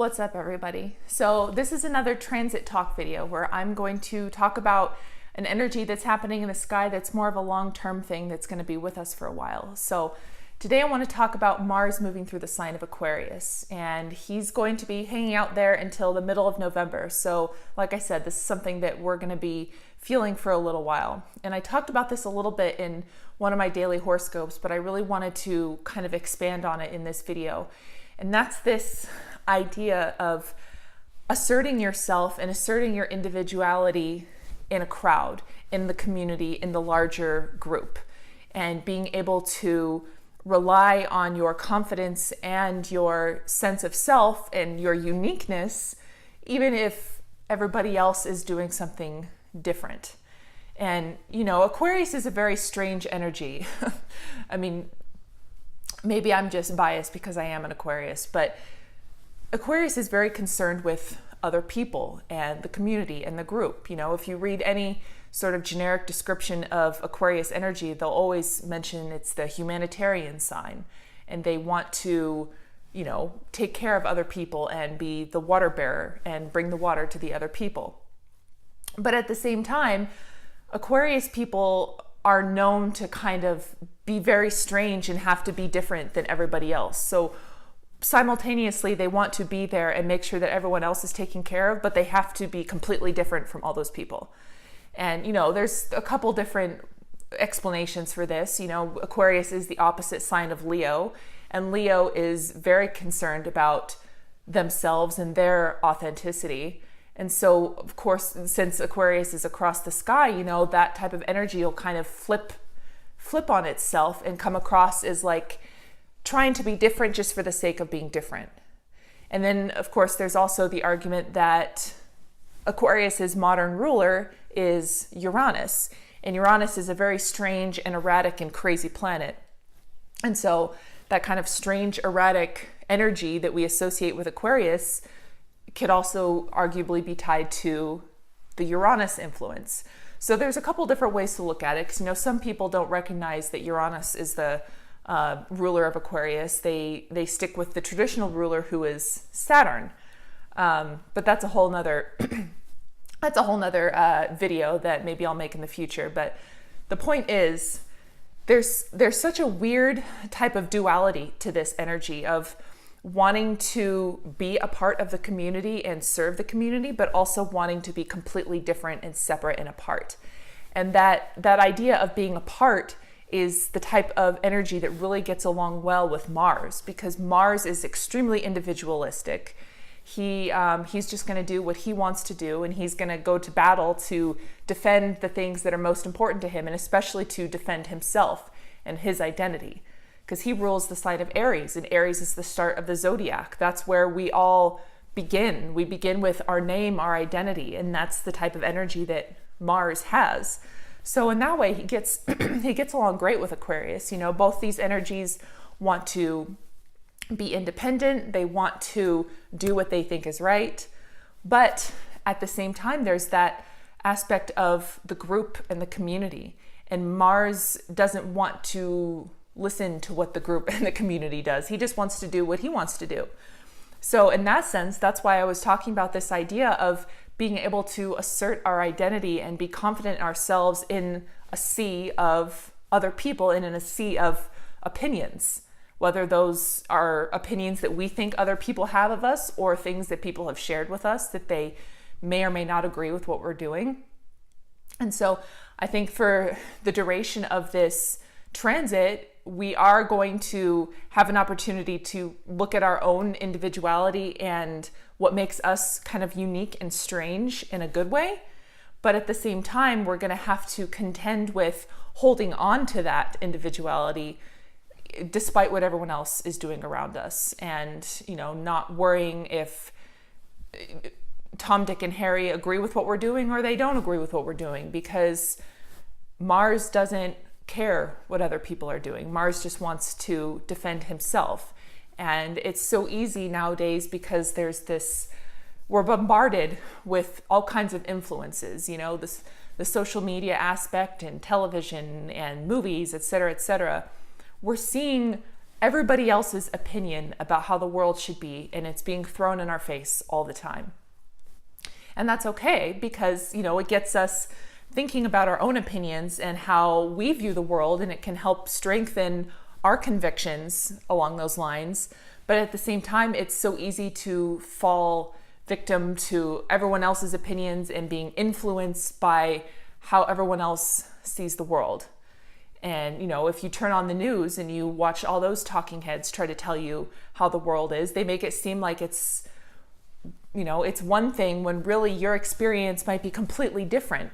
What's up, everybody? So this is another transit talk video where I'm going to talk about an energy that's happening in the sky that's more of a long-term thing that's going to be with us for a while. So today I want to talk about Mars moving through the sign of Aquarius, and he's going to be hanging out there until the middle of November. So like I said, this is something that we're going to be feeling for a little while. And I talked about this a little bit in one of my daily horoscopes, but I really wanted to kind of expand on it in this video. And that's this idea of asserting yourself and asserting your individuality in a crowd, in the community, in the larger group, and being able to rely on your confidence and your sense of self and your uniqueness, even if everybody else is doing something different. And, you know, Aquarius is a very strange energy. I mean, maybe I'm just biased because I am an Aquarius, but Aquarius is very concerned with other people and the community and the group. You know, if you read any sort of generic description of Aquarius energy, they'll always mention it's the humanitarian sign, and they want to, you know, take care of other people and be the water bearer and bring the water to the other people. But at the same time, Aquarius people are known to kind of be very strange and have to be different than everybody else. So simultaneously, they want to be there and make sure that everyone else is taken care of, but they have to be completely different from all those people. And, you know, there's a couple different explanations for this. You know, Aquarius is the opposite sign of Leo, and Leo is very concerned about themselves and their authenticity. And so, of course, since Aquarius is across the sky, you know, that type of energy will kind of flip on itself and come across as like trying to be different just for the sake of being different. And then, of course, there's also the argument that Aquarius's modern ruler is Uranus. And Uranus is a very strange and erratic and crazy planet. And so that kind of strange, erratic energy that we associate with Aquarius could also arguably be tied to the Uranus influence. So there's a couple different ways to look at it, because, you know, some people don't recognize that Uranus is the ruler of Aquarius. They stick with the traditional ruler, who is Saturn. But that's a whole nother video that maybe I'll make in the future. But the point is, there's such a weird type of duality to this energy of wanting to be a part of the community and serve the community, but also wanting to be completely different and separate and apart. And that idea of being apart is the type of energy that really gets along well with Mars, because Mars is extremely individualistic. He's just going to do what he wants to do, and he's going to go to battle to defend the things that are most important to him, and especially to defend himself and his identity, because he rules the sign of Aries, and Aries is the start of the zodiac. That's where we all begin. We begin with our name, our identity, and that's the type of energy that Mars has. So in that way, he gets along great with Aquarius. You know, both these energies want to be independent. They want to do what they think is right. But at the same time, there's that aspect of the group and the community. And Mars doesn't want to listen to what the group and the community does. He just wants to do what he wants to do. So in that sense, that's why I was talking about this idea of being able to assert our identity and be confident in ourselves in a sea of other people and in a sea of opinions, whether those are opinions that we think other people have of us or things that people have shared with us that they may or may not agree with what we're doing. And so I think for the duration of this transit, we are going to have an opportunity to look at our own individuality and what makes us kind of unique and strange in a good way. But at the same time, we're going to have to contend with holding on to that individuality despite what everyone else is doing around us, and, you know, not worrying if Tom, Dick, and Harry agree with what we're doing or they don't agree with what we're doing, because Mars doesn't care what other people are doing. Mars just wants to defend himself. And it's so easy nowadays because we're bombarded with all kinds of influences, you know, the social media aspect and television and movies, et cetera, et cetera. We're seeing everybody else's opinion about how the world should be, and it's being thrown in our face all the time. And that's okay, because, it gets us thinking about our own opinions and how we view the world, and it can help strengthen our convictions along those lines. But at the same time, it's so easy to fall victim to everyone else's opinions and being influenced by how everyone else sees the world. And, if you turn on the news and you watch all those talking heads try to tell you how the world is, they make it seem like it's one thing when really your experience might be completely different.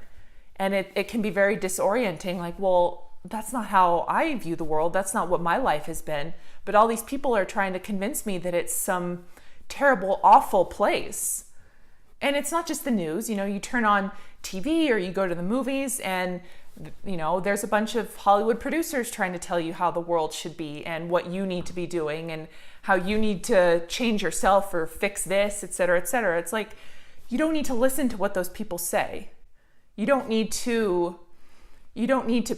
And it can be very disorienting, like, well, that's not how I view the world. That's not what my life has been. But all these people are trying to convince me that it's some terrible, awful place. And it's not just the news. You turn on TV or you go to the movies, and there's a bunch of Hollywood producers trying to tell you how the world should be and what you need to be doing and how you need to change yourself or fix this, et cetera, et cetera. It's like, you don't need to listen to what those people say. You don't need to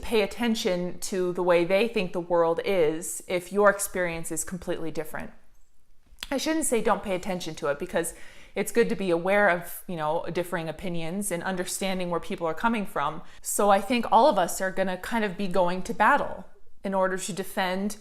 pay attention to the way they think the world is if your experience is completely different. I shouldn't say don't pay attention to it, because it's good to be aware of, differing opinions and understanding where people are coming from. So I think all of us are going to kind of be going to battle in order to defend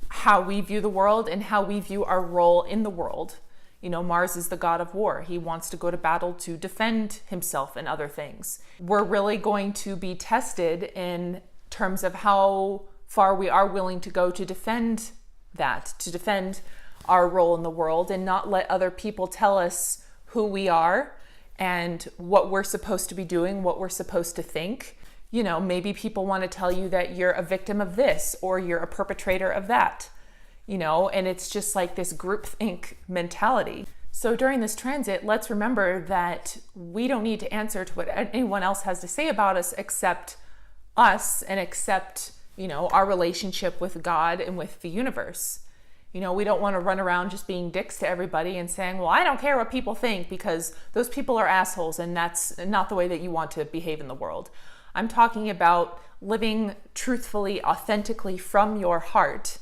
how we view the world and how we view our role in the world. Mars is the god of war. He wants to go to battle to defend himself and other things. We're really going to be tested in terms of how far we are willing to go to defend that, to defend our role in the world, and not let other people tell us who we are and what we're supposed to be doing, what we're supposed to think. Maybe people want to tell you that you're a victim of this or you're a perpetrator of that, and it's just like this groupthink mentality. So during this transit, let's remember that we don't need to answer to what anyone else has to say about us except us, and except, our relationship with God and with the universe. We don't want to run around just being dicks to everybody and saying, well, I don't care what people think, because those people are assholes and that's not the way that you want to behave in the world. I'm talking about living truthfully, authentically from your heart,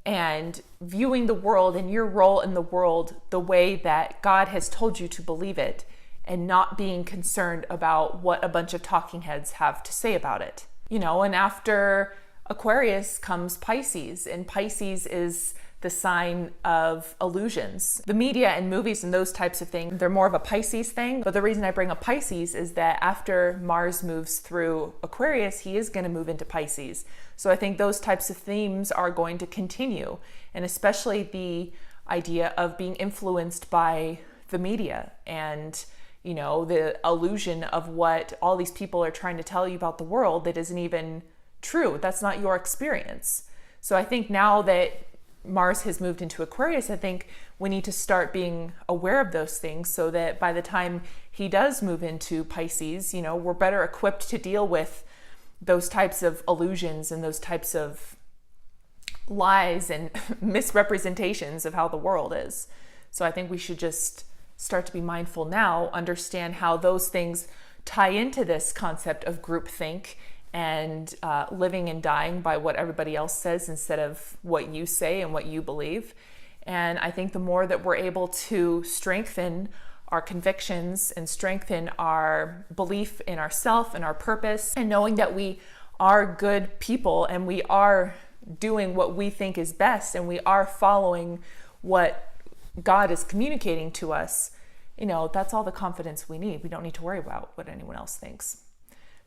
and viewing the world and your role in the world the way that God has told you to believe it, and not being concerned about what a bunch of talking heads have to say about it. And after Aquarius comes Pisces, and Pisces is the sign of illusions. The media and movies and those types of things, they're more of a Pisces thing. But the reason I bring up Pisces is that after Mars moves through Aquarius, he is going to move into Pisces. So I think those types of themes are going to continue, and especially the idea of being influenced by the media and, the illusion of what all these people are trying to tell you about the world that isn't even true. That's not your experience. So I think now that Mars has moved into Aquarius, I think we need to start being aware of those things, so that by the time he does move into Pisces, we're better equipped to deal with those types of illusions and those types of lies and misrepresentations of how the world is. So I think we should just start to be mindful now, understand how those things tie into this concept of groupthink and living and dying by what everybody else says instead of what you say and what you believe. And I think the more that we're able to strengthen our convictions and strengthen our belief in ourself and our purpose, and knowing that we are good people and we are doing what we think is best and we are following what God is communicating to us, that's all the confidence we need. We don't need to worry about what anyone else thinks.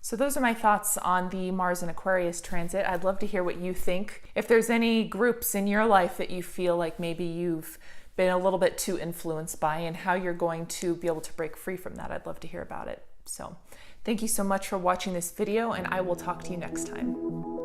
So those are my thoughts on the Mars and Aquarius transit. I'd love to hear what you think. If there's any groups in your life that you feel like maybe you've been a little bit too influenced by, and how you're going to be able to break free from that, I'd love to hear about it. So thank you so much for watching this video, and I will talk to you next time.